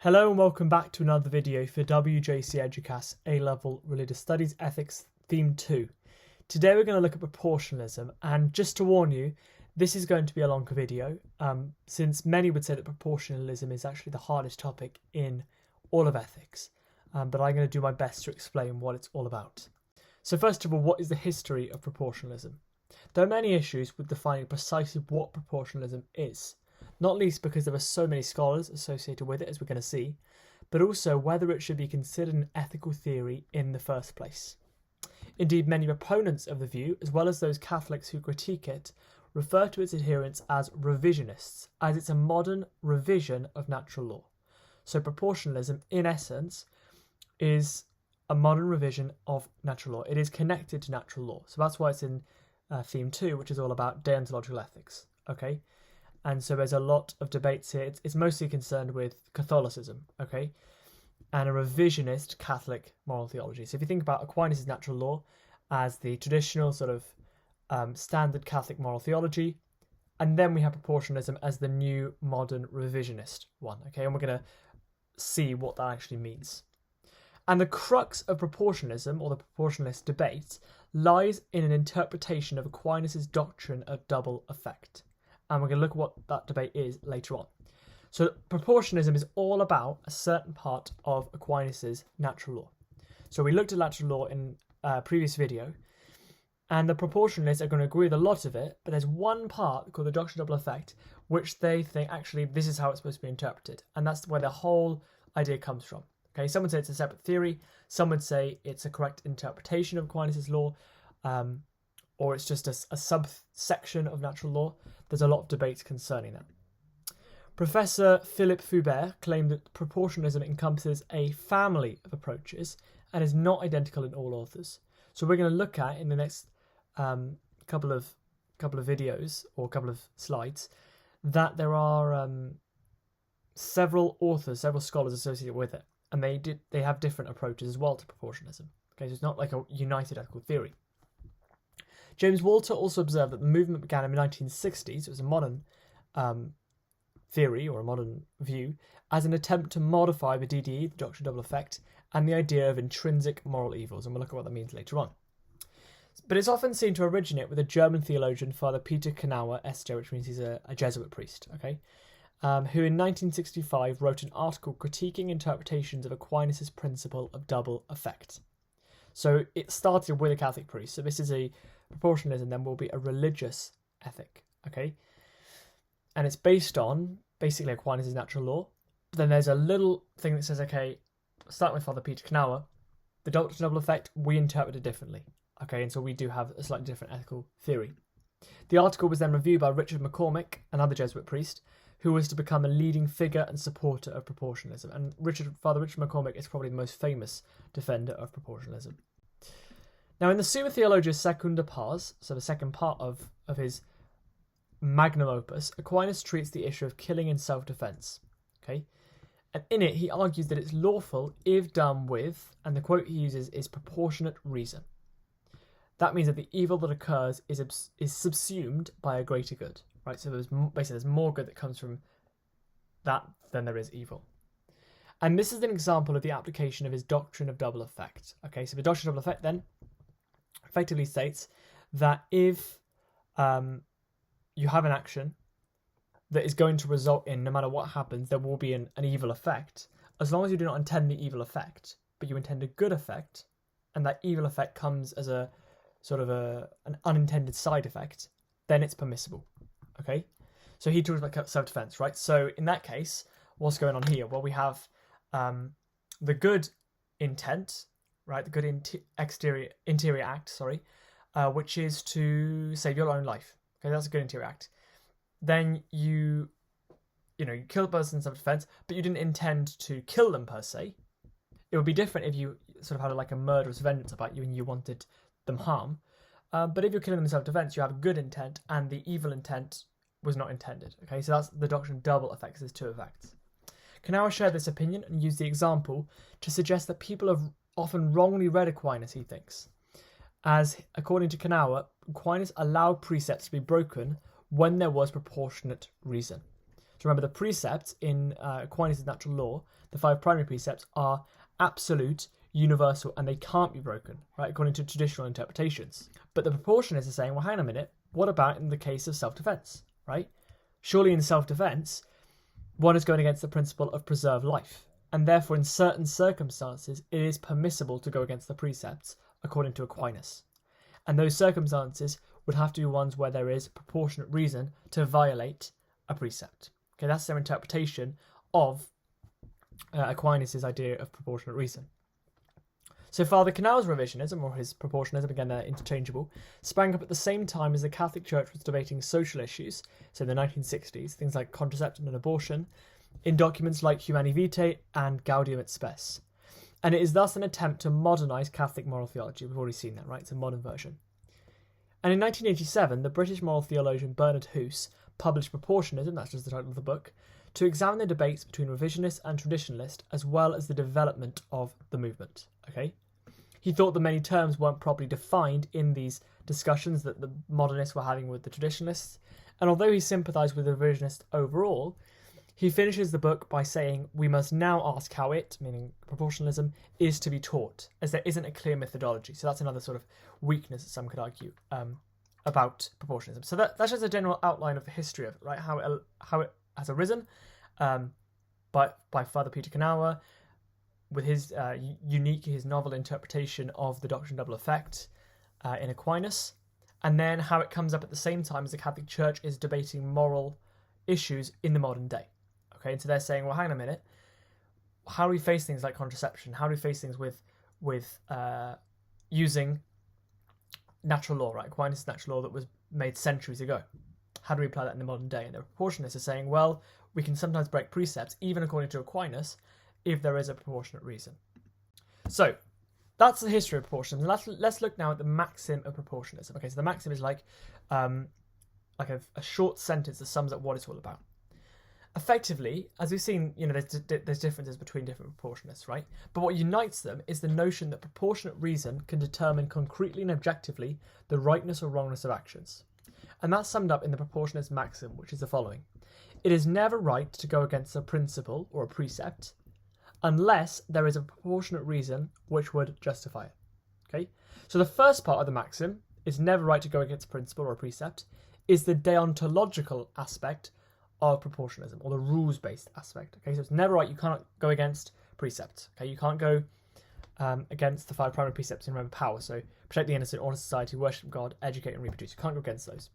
Hello and welcome back to another video for WJEC Eduqas A-Level Religious Studies Ethics Theme 2. Today we're going to look at proportionalism, and just to warn you, this is going to be a longer video since many would say that proportionalism is actually the hardest topic in all of ethics, but I'm going to do my best to explain what it's all about. So first of all, what is the history of proportionalism? There are many issues with defining precisely what proportionalism is. Not least because there are so many scholars associated with it, as we're going to see, but also whether it should be considered an ethical theory in the first place. Indeed, many proponents of the view, as well as those Catholics who critique it, refer to its adherents as revisionists, as it's a modern revision of natural law. So proportionalism, in essence, is a modern revision of natural law. It is connected to natural law. So that's why it's in theme 2, which is all about deontological ethics. Okay? And so there's a lot of debates here. It's mostly concerned with Catholicism, okay, and a revisionist Catholic moral theology. So if you think about Aquinas' natural law as the traditional sort of standard Catholic moral theology, and then we have proportionalism as the new modern revisionist one, okay, and we're going to see what that actually means. And the crux of proportionalism, or the proportionalist debate, lies in an interpretation of Aquinas' doctrine of double effect. And we're going to look at what that debate is later on. So proportionalism is all about a certain part of Aquinas' natural law. So we looked at natural law in a previous video, and the proportionalists are going to agree with a lot of it, but there's one part called the doctrine of double effect, which they think actually this is how it's supposed to be interpreted. And that's where the whole idea comes from. Okay, some would say it's a separate theory, some would say it's a correct interpretation of Aquinas' law, or it's just a subsection of natural law. There's a lot of debates concerning that. Professor Philippe Foubert claimed that proportionalism encompasses a family of approaches and is not identical in all authors. So we're going to look at in the next couple of videos or couple of slides that there are several authors, several scholars associated with it, and they have different approaches as well to proportionalism. Okay, so it's not like a united ethical theory. James Walter also observed that the movement began in the 1960s, it was a modern theory or a modern view, as an attempt to modify the DDE, the doctrine of double effect, and the idea of intrinsic moral evils, and we'll look at what that means later on. But it's often seen to originate with a German theologian, Father Peter Knauer, Ester, which means he's a Jesuit priest, okay, who in 1965 wrote an article critiquing interpretations of Aquinas' principle of double effect. So it started with a Catholic priest, so this is a proportionalism then will be a religious ethic, okay? And it's based on basically Aquinas' natural law. But then there's a little thing that says, okay, starting with Father Peter Knauer, the doctrine of double effect, we interpret it differently, okay? And so we do have a slightly different ethical theory. The article was then reviewed by Richard McCormick, another Jesuit priest, who was to become a leading figure and supporter of proportionalism. And Father Richard McCormick is probably the most famous defender of proportionalism. Now, in the Summa Theologia Secunda Pars, so the second part of his magnum opus, Aquinas treats the issue of killing in self-defense. Okay, and in it he argues that it's lawful if done with, and the quote he uses is proportionate reason. That means that the evil that occurs is subsumed by a greater good. Right, so there's more good that comes from that than there is evil. And this is an example of the application of his doctrine of double effect. Okay, so the doctrine of double effect then effectively states that if you have an action that is going to result in, no matter what happens, there will be an evil effect, as long as you do not intend the evil effect, but you intend a good effect, and that evil effect comes as a sort of an unintended side effect, then it's permissible. Okay, so he talks about self-defense, right? So in that case, what's going on here? Well, we have the good intent, right? The good interior act, which is to save your own life. Okay, that's a good interior act. Then you kill the person in self-defense, but you didn't intend to kill them per se. It would be different if you sort of had like a murderous vengeance about you and you wanted them harm. But if you're killing them in self-defense, you have a good intent, and the evil intent was not intended. Okay, so that's the doctrine of double effects. There's two effects. Knauer shared this opinion and used the example to suggest that people have often wrongly read Aquinas, he thinks, as, according to Knauer, Aquinas allowed precepts to be broken when there was proportionate reason. So remember, the precepts in Aquinas' natural law, the 5 primary precepts, are absolute, universal, and they can't be broken, right, according to traditional interpretations. But the proportionists are saying, well, hang on a minute, what about in the case of self-defense, right? Surely in self-defense, one is going against the principle of preserve life, and therefore in certain circumstances it is permissible to go against the precepts according to Aquinas. And those circumstances would have to be ones where there is proportionate reason to violate a precept. Okay, that's their interpretation of Aquinas' idea of proportionate reason. So Father Canal's revisionism, or his proportionalism, again they're interchangeable, sprang up at the same time as the Catholic Church was debating social issues, so in the 1960s, things like contraception and abortion, in documents like Humani Vitae and Gaudium et Spes. And it is thus an attempt to modernise Catholic moral theology. We've already seen that, right? It's a modern version. And in 1987, the British moral theologian Bernard Hoos published Proportionalism, that's just the title of the book, to examine the debates between revisionist and traditionalist, as well as the development of the movement. Okay? He thought the many terms weren't properly defined in these discussions that the modernists were having with the traditionalists, and although he sympathised with the revisionists overall, he finishes the book by saying, we must now ask how it, meaning proportionalism, is to be taught, as there isn't a clear methodology. So that's another sort of weakness that some could argue about proportionalism. So that's just a general outline of the history of it, right? How it has arisen by Father Peter Canauer, with his his novel interpretation of the doctrine of double effect in Aquinas, and then how it comes up at the same time as the Catholic Church is debating moral issues in the modern day. Okay, and so they're saying, well, hang on a minute, how do we face things like contraception? How do we face things with using natural law, right? Aquinas' natural law that was made centuries ago. How do we apply that in the modern day? And the proportionists are saying, well, we can sometimes break precepts, even according to Aquinas, if there is a proportionate reason. So that's the history of proportionalism. Let's look now at the maxim of proportionalism. Okay, so the maxim is like a short sentence that sums up what it's all about. Effectively, as we've seen, there's differences between different proportionists, right? But what unites them is the notion that proportionate reason can determine concretely and objectively the rightness or wrongness of actions. And that's summed up in the proportionist maxim, which is the following. It is never right to go against a principle or a precept unless there is a proportionate reason which would justify it. Okay? So the first part of the maxim, it's never right to go against a principle or a precept, is the deontological aspect of proportionalism, or the rules-based aspect. Okay, so it's never right, you cannot go against precepts. Okay, you can't go against the 5 primary precepts in Roman power, so protect the innocent, order society, worship God, educate and reproduce. You can't go against those.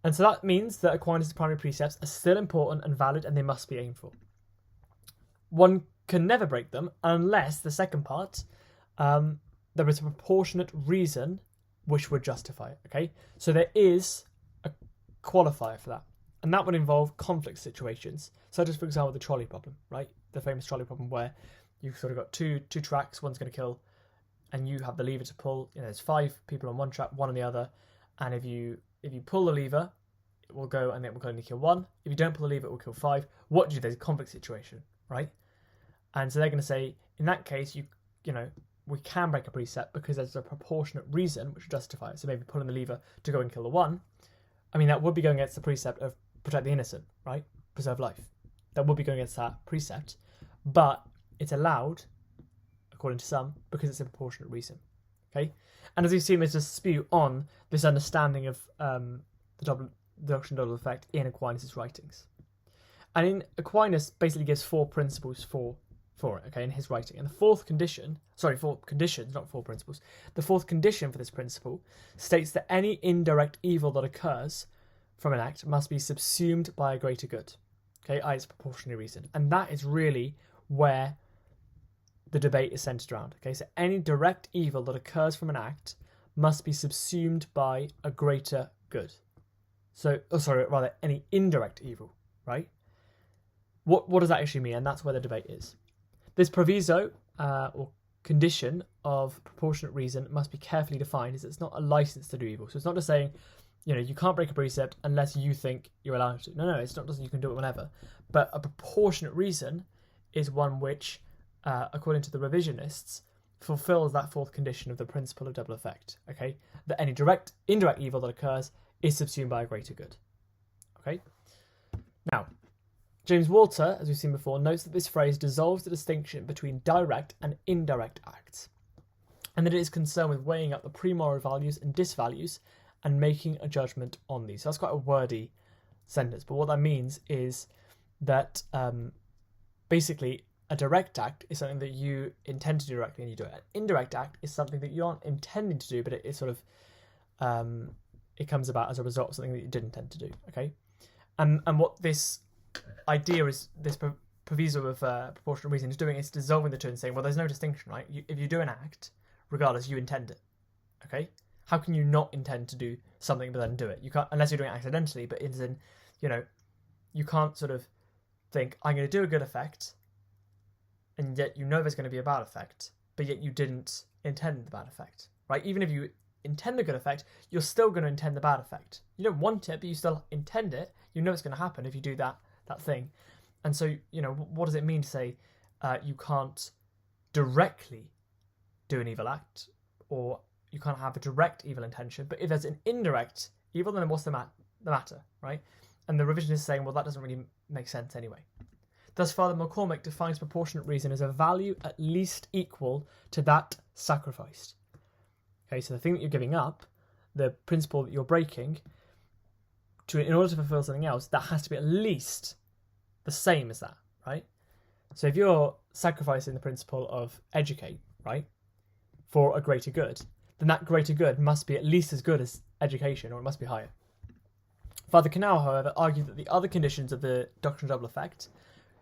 And so that means that Aquinas' primary precepts are still important and valid, and they must be aimed for. One can never break them unless, the second part, there is a proportionate reason which would justify it. Okay, so there is a qualifier for that. And that would involve conflict situations, such as, for example, the trolley problem, right? The famous trolley problem where you've sort of got two tracks, one's going to kill, and you have the lever to pull. There's 5 people on one track, 1 on the other, and if you pull the lever, it will go and it will only kill 1. If you don't pull the lever, it will kill 5. What do you do? There's a conflict situation, right? And so they're going to say, in that case, we can break a precept because there's a proportionate reason which would justify it. So maybe pulling the lever to go and kill the 1. I mean, that would be going against the precept of protect the innocent, right? Preserve life. That would be going against that precept, but it's allowed, according to some, because it's a proportionate reason. Okay, and as you've seen, there's a dispute on this understanding of the doctrine of double effect in Aquinas' writings. And in Aquinas basically gives 4 principles for it, okay, in his writing. And the 4 conditions, not 4 principles. The 4th condition for this principle states that any indirect evil that occurs from an act must be subsumed by a greater good. Okay, it's proportionally reason. And that is really where the debate is centered around. Okay, so any direct evil that occurs from an act must be subsumed by a greater good. So, any indirect evil, right? What does that actually mean? And that's where the debate is. This proviso, or condition of proportionate reason, must be carefully defined, as it's not a license to do evil. So it's not just saying, you can't break a precept unless you think you're allowed to. No, it's not just you can do it whenever. But a proportionate reason is one which, according to the revisionists, fulfills that 4th condition of the principle of double effect. Okay, that any indirect evil that occurs is subsumed by a greater good. Okay, Now, James Walter, as we've seen before, notes that this phrase dissolves the distinction between direct and indirect acts, and that it is concerned with weighing up the pre-moral values and disvalues and making a judgment on these. So that's quite a wordy sentence, but what that means is that basically a direct act is something that you intend to do directly and you do it. An indirect act is something that you aren't intending to do, but it is sort of it comes about as a result of something that you did intend to do. Okay, and what this idea is, this proviso of proportional reason is doing, is dissolving the two and saying, well, there's no distinction, right? If you do an act, regardless, you intend it. Okay, how can you not intend to do something but then do it? You can't, unless you're doing it accidentally. But it's in, you can't sort of think, I'm going to do a good effect, and yet you know there's going to be a bad effect, but yet you didn't intend the bad effect, right? Even if you intend the good effect, you're still going to intend the bad effect. You don't want it, but you still intend it. You know it's going to happen if you do that thing. And so, what does it mean to say you can't directly do an evil act, or you can't have a direct evil intention? But if there's an indirect evil, then what's the matter, right? And the revisionist is saying, well, that doesn't really make sense anyway. Thus, Father McCormick defines proportionate reason as a value at least equal to that sacrificed. Okay, so the thing that you're giving up, the principle that you're breaking, in order to fulfill something else, that has to be at least the same as that, right? So if you're sacrificing the principle of educate, right, for a greater good, then that greater good must be at least as good as education, or it must be higher. Father Canal, however, argued that the other conditions of the doctrine of double effect,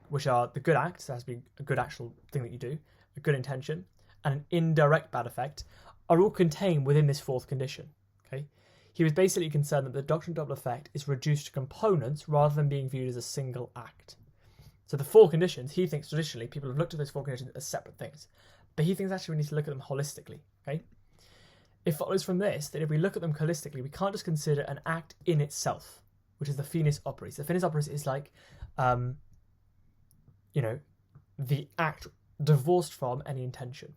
which are the good act, so it has to be a good actual thing that you do, a good intention, and an indirect bad effect, are all contained within this fourth condition. Okay, he was basically concerned that the doctrine of double effect is reduced to components rather than being viewed as a single act. So the four conditions, he thinks traditionally people have looked at those four conditions as separate things, but he thinks actually we need to look at them holistically. Okay, it follows from this that if we look at them holistically, we can't just consider an act in itself, which is the finis operis. The finis operis is like, the act divorced from any intention.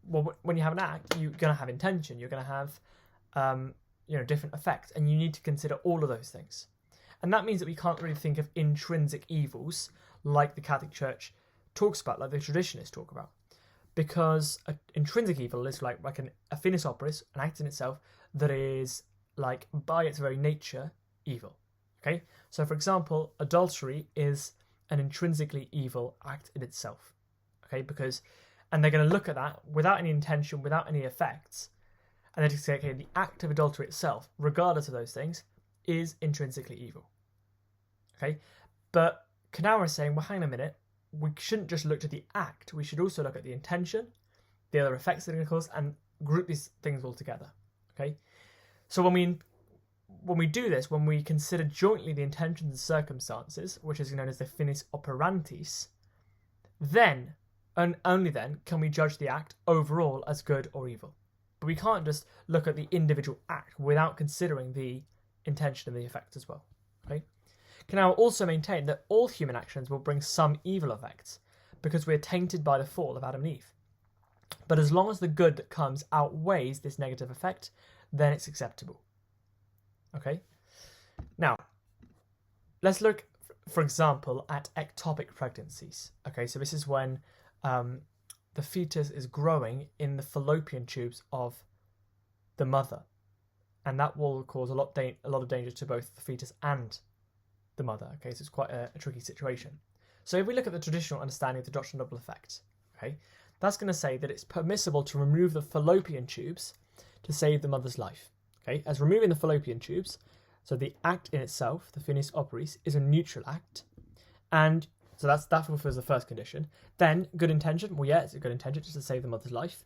Well, when you have an act, you're going to have intention, you're going to have, different effects, and you need to consider all of those things. And that means that we can't really think of intrinsic evils like the Catholic Church talks about, like the traditionists talk about, because an intrinsic evil is like a finis operis, an act in itself that is like by its very nature evil. Okay, so for example, adultery is an intrinsically evil act in itself. Okay, and they're going to look at that without any intention, without any effects, and they're just say, okay, the act of adultery itself, regardless of those things, is intrinsically evil. Okay, but Kanauer is saying, well, hang on a minute, we shouldn't just look at the act, we should also look at the intention, the other effects that are going to cause, and group these things all together. Okay, so when we do this, when we consider jointly the intentions and circumstances, which is known as the finis operantis, then and only then can we judge the act overall as good or evil. But we can't just look at the individual act without considering the intention and the effect as well. Okay? Canal also maintained that all human actions will bring some evil effects because we are tainted by the fall of Adam and Eve. But as long as the good that comes outweighs this negative effect, then it's acceptable. Okay? Now, let's look, for example, at ectopic pregnancies. Okay, so this is when the fetus is growing in the fallopian tubes of the mother, and that will cause a lot of danger to both the fetus and the mother. Okay, so it's quite a tricky situation. So if we look at the traditional understanding of the doctrine of double effect, okay, that's going to say that it's permissible to remove the fallopian tubes to save the mother's life. Okay, as removing the fallopian tubes, so the act in itself, the finis operis, is a neutral act, and so that fulfills the first condition. Then, good intention, well, yeah, it's a good intention just to save the mother's life.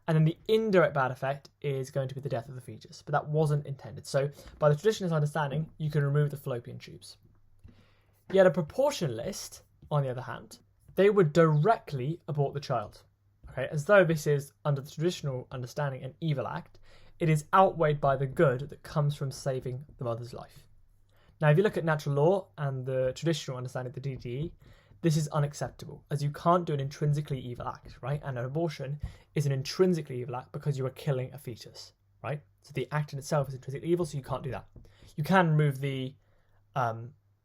And then the indirect bad effect is going to be the death of the fetus, but that wasn't intended. So, by the traditionalist understanding, you can remove the fallopian tubes. Yet a proportionalist, on the other hand, they would directly abort the child. Okay, as though this is, under the traditional understanding, an evil act, it is outweighed by the good that comes from saving the mother's life. Now, if you look at natural law and the traditional understanding of the DDE, this is unacceptable, as you can't do an intrinsically evil act, right? And an abortion is an intrinsically evil act because you are killing a fetus, right? So the act in itself is intrinsically evil, so you can't do that. You can remove the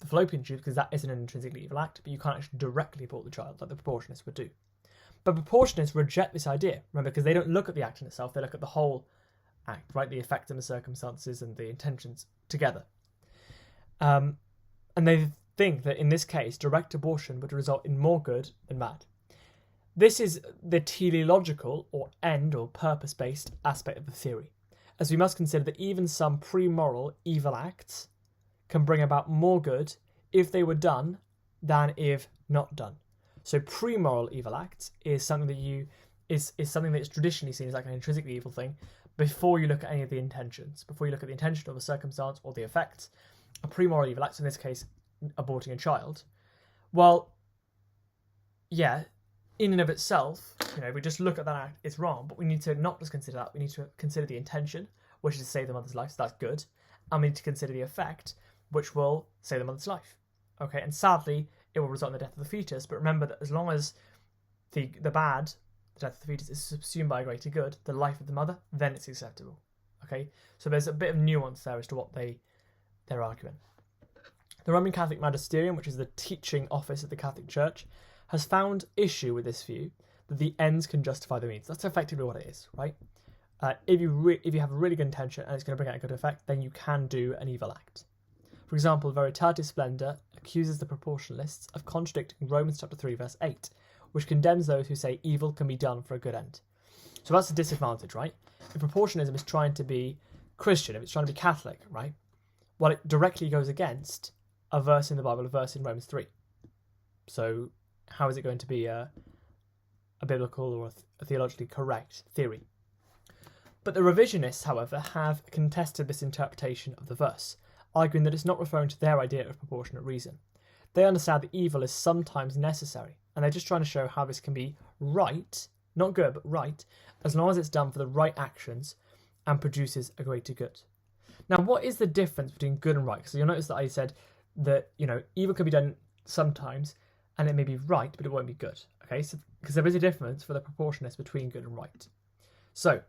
the fallopian tube because that isn't an intrinsically evil act, but you can't actually directly abort the child like the proportionists would do. But proportionists reject this idea, remember, because they don't look at the act in itself, they look at the whole act, right? The effect and the circumstances and the intentions together. And they think that in this case, direct abortion would result in more good than bad. This is the teleological or end or purpose-based aspect of the theory, as we must consider that even some pre-moral evil acts can bring about more good if they were done than if not done. So pre-moral evil acts is something that is something that's traditionally seen as like an intrinsically evil thing before you look at any of the intentions, before you look at the intention or the circumstance or the effects. A pre-moral evil act, in this case, aborting a child. Well, yeah, in and of itself, if we just look at that act, it's wrong, but we need to not just consider that, we need to consider the intention, which is to save the mother's life, so that's good, and we need to consider the effect, which will save the mother's life. Okay, and sadly, it will result in the death of the fetus, but remember that as long as the death of the fetus is subsumed by a greater good, the life of the mother, then it's acceptable. Okay, so there's a bit of nuance there as to what they're arguing. The Roman Catholic Magisterium, which is the teaching office of the Catholic Church, has found issue with this view that the ends can justify the means. That's effectively what it is, right? If you have a really good intention and it's going to bring out a good effect, then you can do an evil act. For example, Veritatis Splendor accuses the proportionalists of contradicting Romans chapter 3 verse 8, which condemns those who say evil can be done for a good end. So that's a disadvantage, right? If proportionalism is trying to be Christian, if it's trying to be Catholic, right? Well, it directly goes against a verse in the Bible, a verse in Romans 3. So how is it going to be a biblical or a theologically correct theory? But the revisionists, however, have contested this interpretation of the verse, arguing that it's not referring to their idea of proportionate reason. They understand that evil is sometimes necessary, and they're just trying to show how this can be right, not good, but right, as long as it's done for the right actions and produces a greater good. Now, what is the difference between good and right? So you'll notice that I said that, evil can be done sometimes, and it may be right, but it won't be good. Okay, so because there is a difference for the proportionists between good and right. So,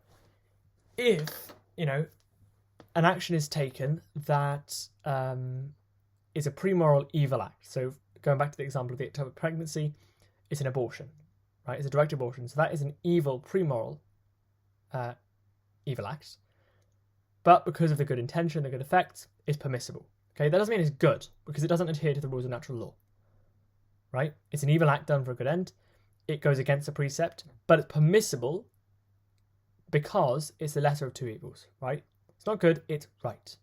if, an action is taken that is a pre-moral evil act. So going back to the example of the ectopic pregnancy, it's an abortion, right? It's a direct abortion. So that is an evil pre-moral evil act. But because of the good intention, the good effect, it's permissible. Okay, that doesn't mean it's good because it doesn't adhere to the rules of natural law, right? It's an evil act done for a good end. It goes against a precept, but it's permissible because it's the lesser of two evils, right? It's not good, it's right.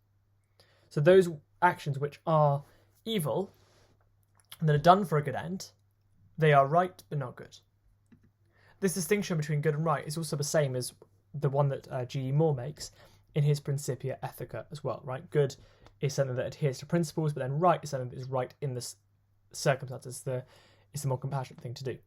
So those actions which are evil and that are done for a good end, they are right but not good. This distinction between good and right is also the same as the one that G.E. Moore makes in his Principia Ethica as well, right? Good is something that adheres to principles, but then right is something that is right in the circumstances. It's the more compassionate thing to do.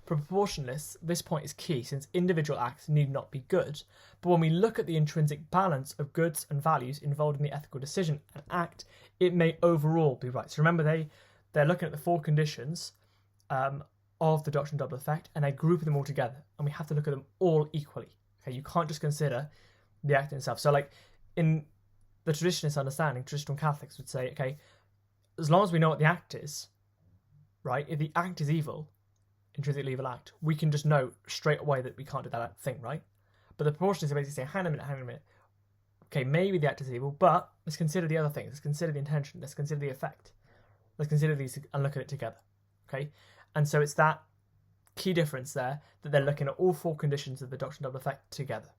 For proportionalists, this point is key since individual acts need not be good, but when we look at the intrinsic balance of goods and values involved in the ethical decision and act, it may overall be right. So remember, they're looking at the four conditions of the doctrine of double effect, and they're grouping them all together, and we have to look at them all equally. Okay, you can't just consider the act in itself. So like in the traditionalist understanding, traditional Catholics would say, okay, as long as we know what the act is, right, if the act is evil, intrinsically evil act, we can just know straight away that we can't do that thing, right? But the proportionists are basically saying, hang on a minute. Okay, maybe the act is evil, but let's consider the other things. Let's consider the intention. Let's consider the effect. Let's consider these and look at it together, okay? And so it's that key difference there that they're looking at all four conditions of the doctrine of double effect together.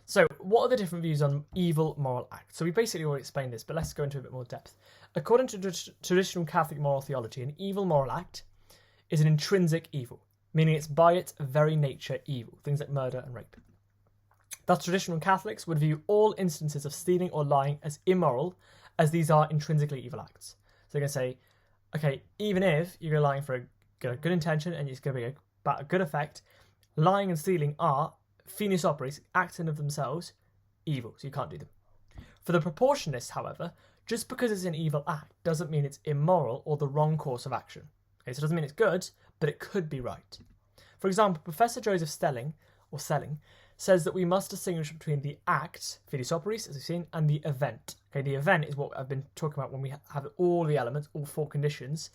So what are the different views on evil moral acts? So we basically already explained this, but let's go into a bit more depth. According to traditional Catholic moral theology, an evil moral act is an intrinsic evil, meaning it's by its very nature evil, things like murder and rape. Thus, traditional Catholics would view all instances of stealing or lying as immoral, as these are intrinsically evil acts. So they're going to say, okay, even if you're lying for a good intention and it's going to be about a good effect, lying and stealing are, finis operis, acts in of themselves, evil, so you can't do them. For the proportionists, however, just because it's an evil act doesn't mean it's immoral or the wrong course of action. Okay, so it doesn't mean it's good, but it could be right. For example, Professor Joseph Selling says that we must distinguish between the act, finis operis, as we've seen, and the event. Okay, the event is what I've been talking about when we have all the elements, all four conditions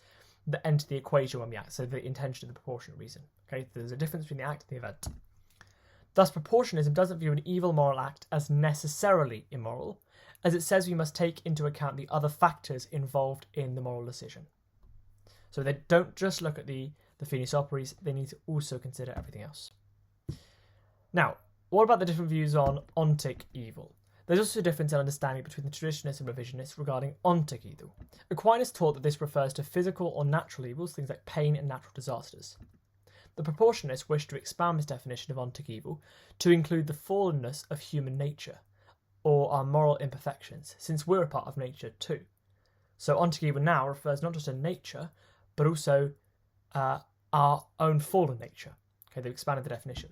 that enter the equation when we act, so the intention of the proportionate reason. Okay, there's a difference between the act and the event. Thus, proportionalism doesn't view an evil moral act as necessarily immoral, as it says we must take into account the other factors involved in the moral decision. So they don't just look at the finis operis, they need to also consider everything else. Now, what about the different views on ontic evil? There's also a difference in understanding between the traditionalists and revisionists regarding ontic evil. Aquinas taught that this refers to physical or natural evils, things like pain and natural disasters. The proportionists wished to expand this definition of ontic evil to include the fallenness of human nature, or our moral imperfections, since we're a part of nature too. So ontic evil now refers not just to nature, but also our own fallen nature. Okay, they've expanded the definition.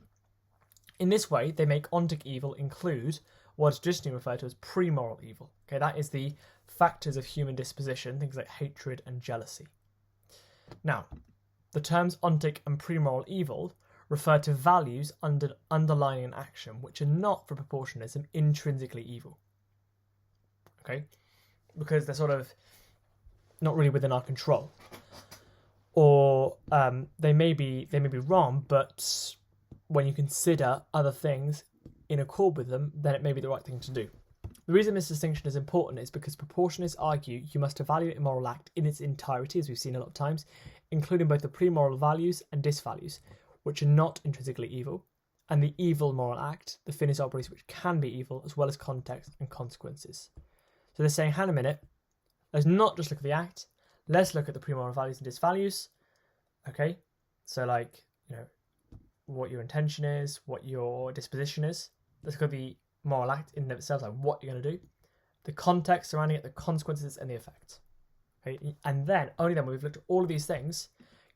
In this way, they make ontic evil include what is traditionally referred to as pre-moral evil. Okay, that is the factors of human disposition, things like hatred and jealousy. Now, the terms ontic and pre-moral evil refer to values underlying an action which are not, for proportionalism, intrinsically evil. Okay, because they're sort of not really within our control, or they may be wrong, but when you consider other things in accord with them, then it may be the right thing to do. The reason this distinction is important is because proportionists argue you must evaluate a moral act in its entirety, as we've seen a lot of times, including both the pre-moral values and disvalues, which are not intrinsically evil, and the evil moral act, the finis operis, which can be evil, as well as context and consequences. So they're saying, hang on a minute, let's not just look at the act, let's look at the pre-moral values and disvalues. Okay, so like, what your intention is, what your disposition is. Let's look at the moral act in and of itself, like what you're going to do, the context surrounding it, the consequences and the effect. Okay? And then, only then, when we've looked at all of these things,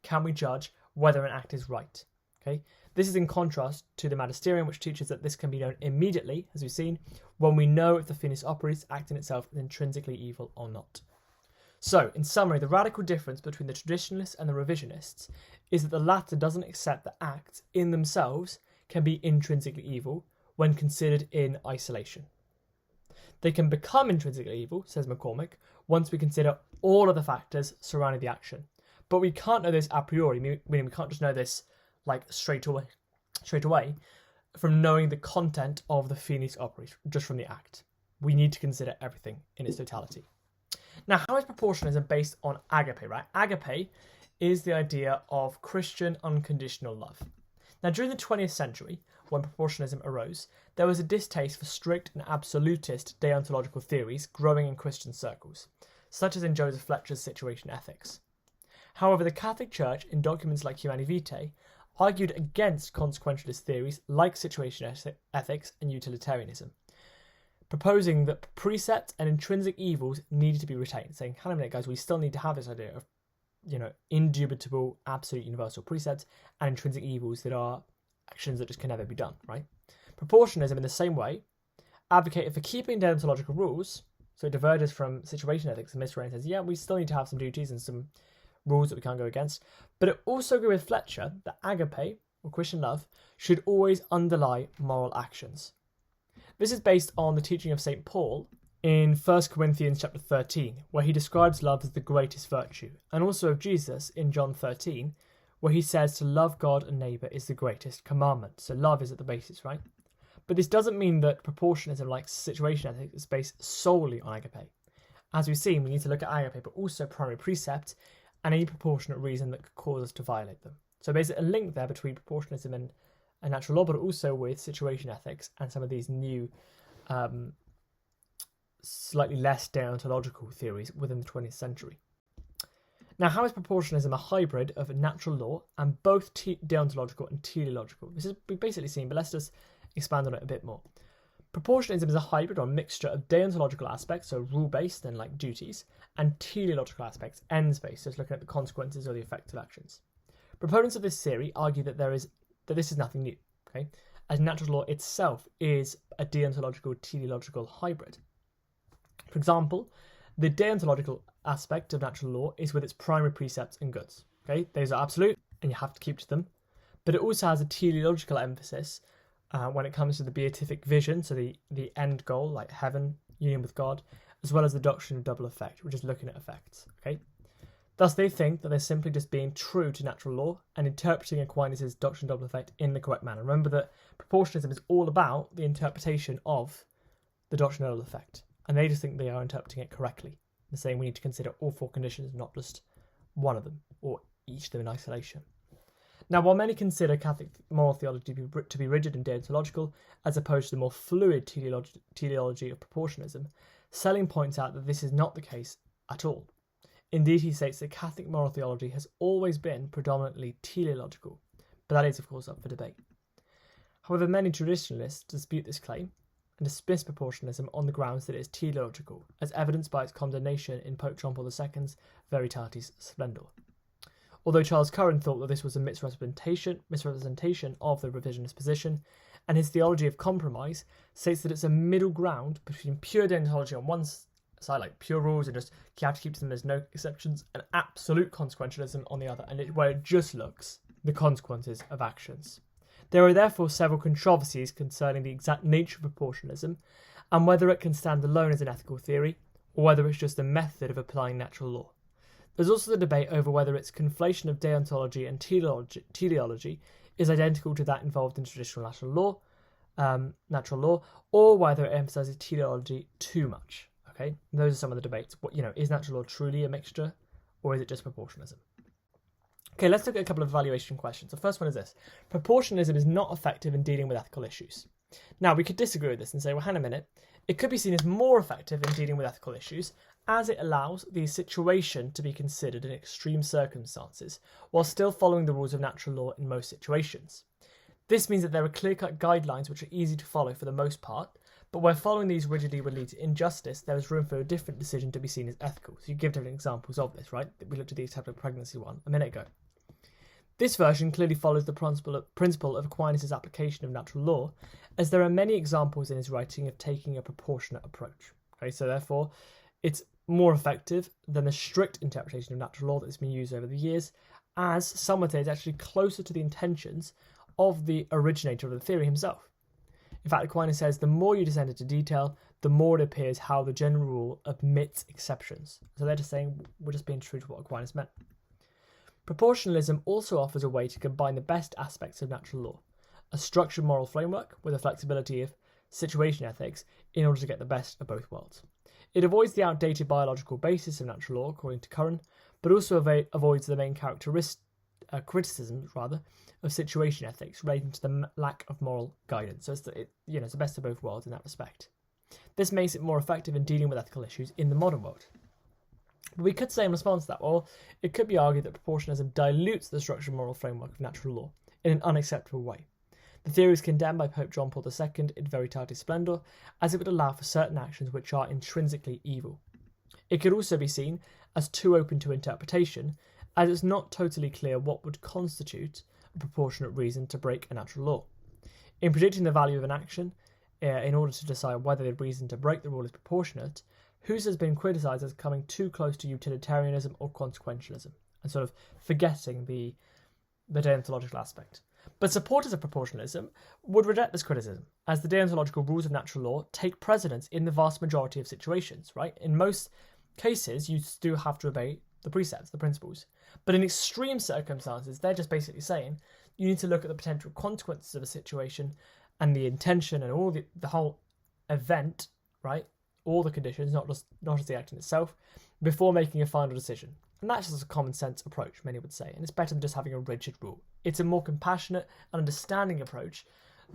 can we judge whether an act is right. Okay? This is in contrast to the magisterium, which teaches that this can be known immediately, as we've seen, when we know if the finis operis act in itself is intrinsically evil or not. So, in summary, the radical difference between the traditionalists and the revisionists is that the latter doesn't accept that acts in themselves can be intrinsically evil when considered in isolation. They can become intrinsically evil, says McCormick, once we consider all of the factors surrounding the action. But we can't know this a priori, meaning we can't just know this like straight away from knowing the content of the finis operis, just from the act. We need to consider everything in its totality. Now, how is proportionalism based on agape, right? Agape is the idea of Christian unconditional love. Now, during the 20th century, when proportionalism arose, there was a distaste for strict and absolutist deontological theories growing in Christian circles, such as in Joseph Fletcher's Situation Ethics. However, the Catholic Church, in documents like Humani Vitae, argued against consequentialist theories like situation ethics and utilitarianism, proposing that precept and intrinsic evils needed to be retained, saying, hang on a minute, guys, we still need to have this idea of, indubitable, absolute, universal precepts and intrinsic evils that are actions that just can never be done, right? Proportionalism, in the same way, advocated for keeping deontological rules, so it diverges from situation ethics and misread and says, yeah, we still need to have some duties and some rules that we can't go against, but it also agreed with Fletcher that agape, or Christian love, should always underlie moral actions. This is based on the teaching of St. Paul in 1 Corinthians chapter 13, where he describes love as the greatest virtue, and also of Jesus in John 13, where he says to love God and neighbour is the greatest commandment. So love is at the basis, right? But this doesn't mean that proportionalism, like situation ethics, is based solely on agape. As we've seen, we need to look at agape, but also primary precept and any proportionate reason that could cause us to violate them. So basically a link there between proportionalism and natural law, but also with situation ethics and some of these new, slightly less deontological theories within the 20th century. Now, how is proportionalism a hybrid of natural law and both deontological and teleological? This is we've basically seen, but let's just expand on it a bit more. Proportionalism is a hybrid or mixture of deontological aspects, so rule-based and like duties, and teleological aspects, ends-based, so it's looking at the consequences or the effects of actions. Proponents of this theory argue that this is nothing new, okay? As natural law itself is a deontological teleological hybrid. For example, the deontological aspect of natural law is with its primary precepts and goods. Okay, those are absolute and you have to keep to them. But it also has a teleological emphasis when it comes to the beatific vision, so the end goal, like heaven, union with God, as well as the doctrine of double effect, which is looking at effects. Okay, thus they think that they're simply just being true to natural law and interpreting Aquinas' doctrine of double effect in the correct manner. Remember that proportionalism is all about the interpretation of the doctrine of double effect, and they just think they are interpreting it correctly. They're saying we need to consider all four conditions, not just one of them, or each of them in isolation. Now, while many consider Catholic moral theology to be rigid and deontological, as opposed to the more fluid teleology of proportionalism, Selling points out that this is not the case at all. Indeed, he states that Catholic moral theology has always been predominantly teleological, but that is, of course, up for debate. However, many traditionalists dispute this claim and dismiss proportionalism on the grounds that it is teleological, as evidenced by its condemnation in Pope John Paul II's Veritatis Splendor. Although Charles Curran thought that this was a misrepresentation of the revisionist position, and his theology of compromise states that it's a middle ground between pure deontology on one side, like pure rules and just you have to keep them, there's no exceptions, and absolute consequentialism on the other, and where it just looks the consequences of actions. There are therefore several controversies concerning the exact nature of proportionalism and whether it can stand alone as an ethical theory or whether it's just a method of applying natural law. There's also the debate over whether its conflation of deontology and teleology is identical to that involved in traditional natural law, or whether it emphasises teleology too much. Okay, and those are some of the debates. Is natural law truly a mixture, or is it just proportionalism? Okay, let's look at a couple of evaluation questions. The first one is this: proportionalism is not effective in dealing with ethical issues. Now, we could disagree with this and say, well, hang on a minute, it could be seen as more effective in dealing with ethical issues, as it allows the situation to be considered in extreme circumstances, while still following the rules of natural law in most situations. This means that there are clear-cut guidelines which are easy to follow for the most part, but where following these rigidly would lead to injustice, there is room for a different decision to be seen as ethical. So you give different examples of this, right? We looked at the acceptable pregnancy one a minute ago. This version clearly follows the principle of Aquinas' application of natural law, as there are many examples in his writing of taking a proportionate approach. Okay, so therefore, it's more effective than the strict interpretation of natural law that has been used over the years, as some would say it's actually closer to the intentions of the originator of the theory himself. In fact, Aquinas says the more you descend into detail, the more it appears how the general rule admits exceptions. So they're just saying we're just being true to what Aquinas meant. Proportionalism also offers a way to combine the best aspects of natural law, a structured moral framework with the flexibility of situation ethics in order to get the best of both worlds. It avoids the outdated biological basis of natural law, according to Curran, but also avoids the main criticisms of situation ethics relating to the lack of moral guidance. So it's the best of both worlds in that respect. This makes it more effective in dealing with ethical issues in the modern world. But we could say in response to that, well, it could be argued that proportionalism dilutes the structured moral framework of natural law in an unacceptable way. The theory is condemned by Pope John Paul II in Veritatis Splendor, as it would allow for certain actions which are intrinsically evil. It could also be seen as too open to interpretation, as it's not totally clear what would constitute a proportionate reason to break a natural law. In predicting the value of an action, in order to decide whether the reason to break the rule is proportionate, Hus has been criticised as coming too close to utilitarianism or consequentialism, and sort of forgetting the deontological aspect. But supporters of proportionalism would reject this criticism, as the deontological rules of natural law take precedence in the vast majority of situations, right? In most cases, you do have to obey the precepts, the principles. But in extreme circumstances, they're just basically saying you need to look at the potential consequences of a situation and the intention and all the whole event, right? All the conditions, not just the act in itself, before making a final decision. And that's just a common sense approach, many would say, and it's better than just having a rigid rule. It's a more compassionate and understanding approach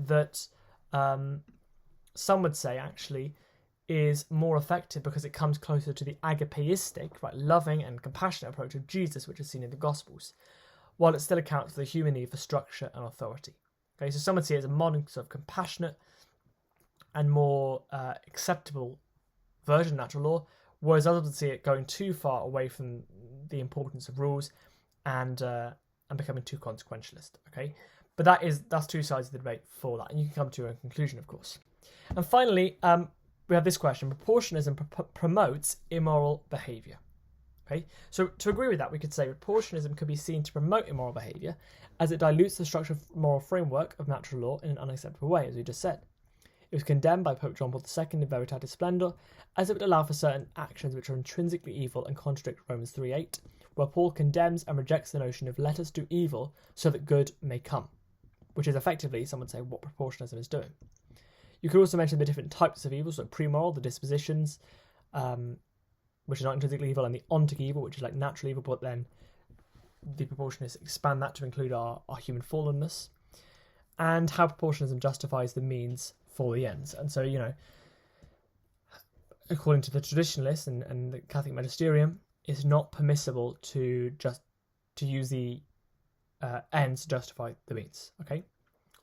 that some would say actually is more effective because it comes closer to the agapeistic, right, loving and compassionate approach of Jesus, which is seen in the Gospels, while it still accounts for the human need for structure and authority. Okay, so some would see it as a modern sort of compassionate and more acceptable version of natural law, whereas others would see it going too far away from the importance of rules and becoming too consequentialist. Okay, but that's two sides of the debate for that, and you can come to a conclusion, of course. And finally, we have this question: proportionalism promotes immoral behaviour. Okay, so to agree with that, we could say proportionalism could be seen to promote immoral behaviour as it dilutes the structured moral framework of natural law in an unacceptable way, as we just said. It was condemned by Pope John Paul II in Veritatis Splendor, as it would allow for certain actions which are intrinsically evil and contradict Romans 3:8, where Paul condemns and rejects the notion of let us do evil so that good may come, which is effectively, some would say, what proportionalism is doing. You could also mention the different types of evil, so pre-moral, the dispositions, which are not intrinsically evil, and the ontic evil, which is like natural evil, but then the proportionists expand that to include our human fallenness, and how proportionalism justifies the means for the ends. And so, according to the traditionalists and the Catholic magisterium, it's not permissible to use the ends to justify the means. Okay.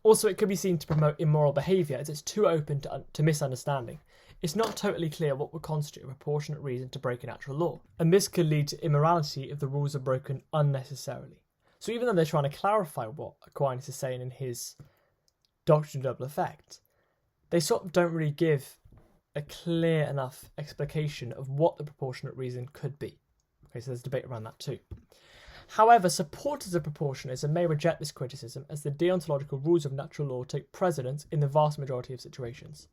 Also, it could be seen to promote immoral behaviour as it's too open to misunderstanding. It's not totally clear what would constitute a proportionate reason to break a natural law, and this could lead to immorality if the rules are broken unnecessarily. So even though they're trying to clarify what Aquinas is saying in his Doctrine of Double Effect, they sort of don't really give a clear enough explication of what the proportionate reason could be. Okay, so there's debate around that too. However, supporters of proportionalism may reject this criticism as the deontological rules of natural law take precedence in the vast majority of situations.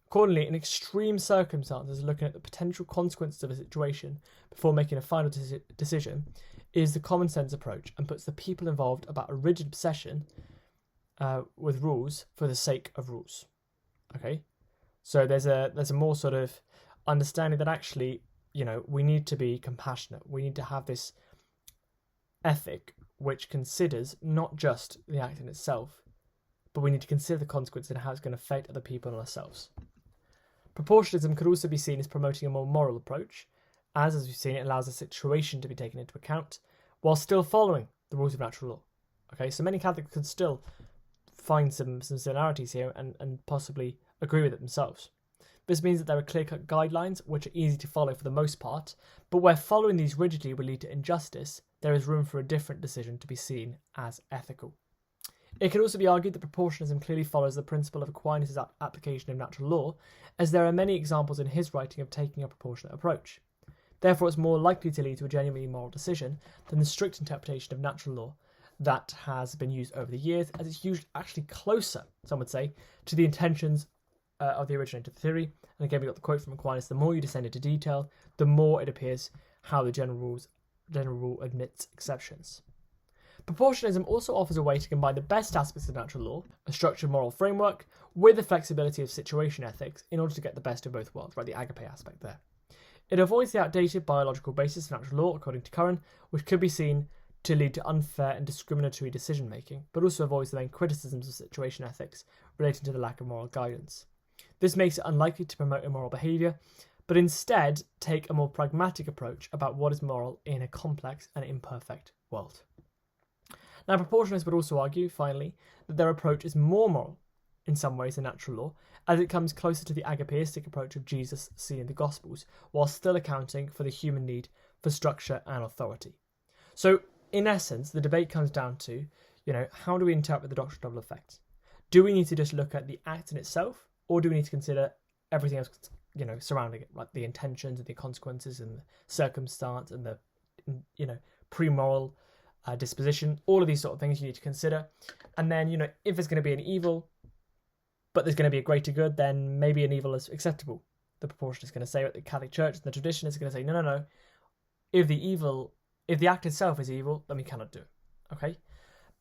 Accordingly, in extreme circumstances, looking at the potential consequences of a situation before making a final decision is the common sense approach and puts the people involved about a rigid obsession with rules for the sake of rules. Okay, so there's a more sort of understanding that actually, we need to be compassionate. We need to have this ethic which considers not just the act in itself, but we need to consider the consequences and how it's going to affect other people and ourselves. Proportionalism could also be seen as promoting a more moral approach, as we've seen, it allows the situation to be taken into account while still following the rules of natural law. Okay, so many Catholics could still find some similarities here and possibly agree with it themselves. This means that there are clear-cut guidelines which are easy to follow for the most part, but where following these rigidly will lead to injustice, there is room for a different decision to be seen as ethical. It can also be argued that proportionalism clearly follows the principle of Aquinas' application of natural law, as there are many examples in his writing of taking a proportionate approach. Therefore, it's more likely to lead to a genuinely moral decision than the strict interpretation of natural law that has been used over the years, as it's usually actually closer, some would say, to the intentions of the originator of the theory. And again, we got the quote from Aquinas: the more you descend into detail, the more it appears how the general rule admits exceptions. Proportionalism also offers a way to combine the best aspects of natural law, a structured moral framework, with the flexibility of situation ethics in order to get the best of both worlds, right? The agape aspect there. It avoids the outdated biological basis of natural law, according to Curran, which could be seen to lead to unfair and discriminatory decision making, but also avoids the main criticisms of situation ethics relating to the lack of moral guidance. This makes it unlikely to promote immoral behaviour, but instead take a more pragmatic approach about what is moral in a complex and imperfect world. Now, proportionalists would also argue, finally, that their approach is more moral in some ways than natural law, as it comes closer to the agapeistic approach of Jesus seen in the Gospels, while still accounting for the human need for structure and authority. So, in essence, the debate comes down to, how do we interpret the doctrine of double effect? Do we need to just look at the act in itself, or do we need to consider everything else, surrounding it, like the intentions and the consequences and the circumstance and the, pre-moral disposition, all of these sort of things you need to consider. And then, if there's going to be an evil, but there's going to be a greater good, then maybe an evil is acceptable. The proportion is going to say, the Catholic Church and the tradition is going to say, no. If the act itself is evil, then we cannot do it. Okay,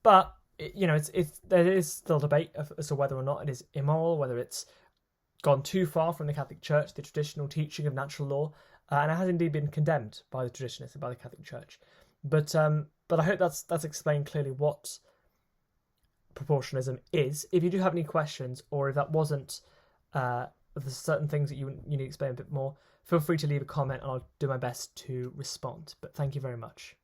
but there is still debate as to whether or not it is immoral, whether it's gone too far from the Catholic Church, the traditional teaching of natural law, and it has indeed been condemned by the traditionalists and by the Catholic Church. But I hope that's explained clearly what proportionalism is. If you do have any questions, or if that wasn't, if there's certain things that you need to explain a bit more, feel free to leave a comment and I'll do my best to respond. But thank you very much.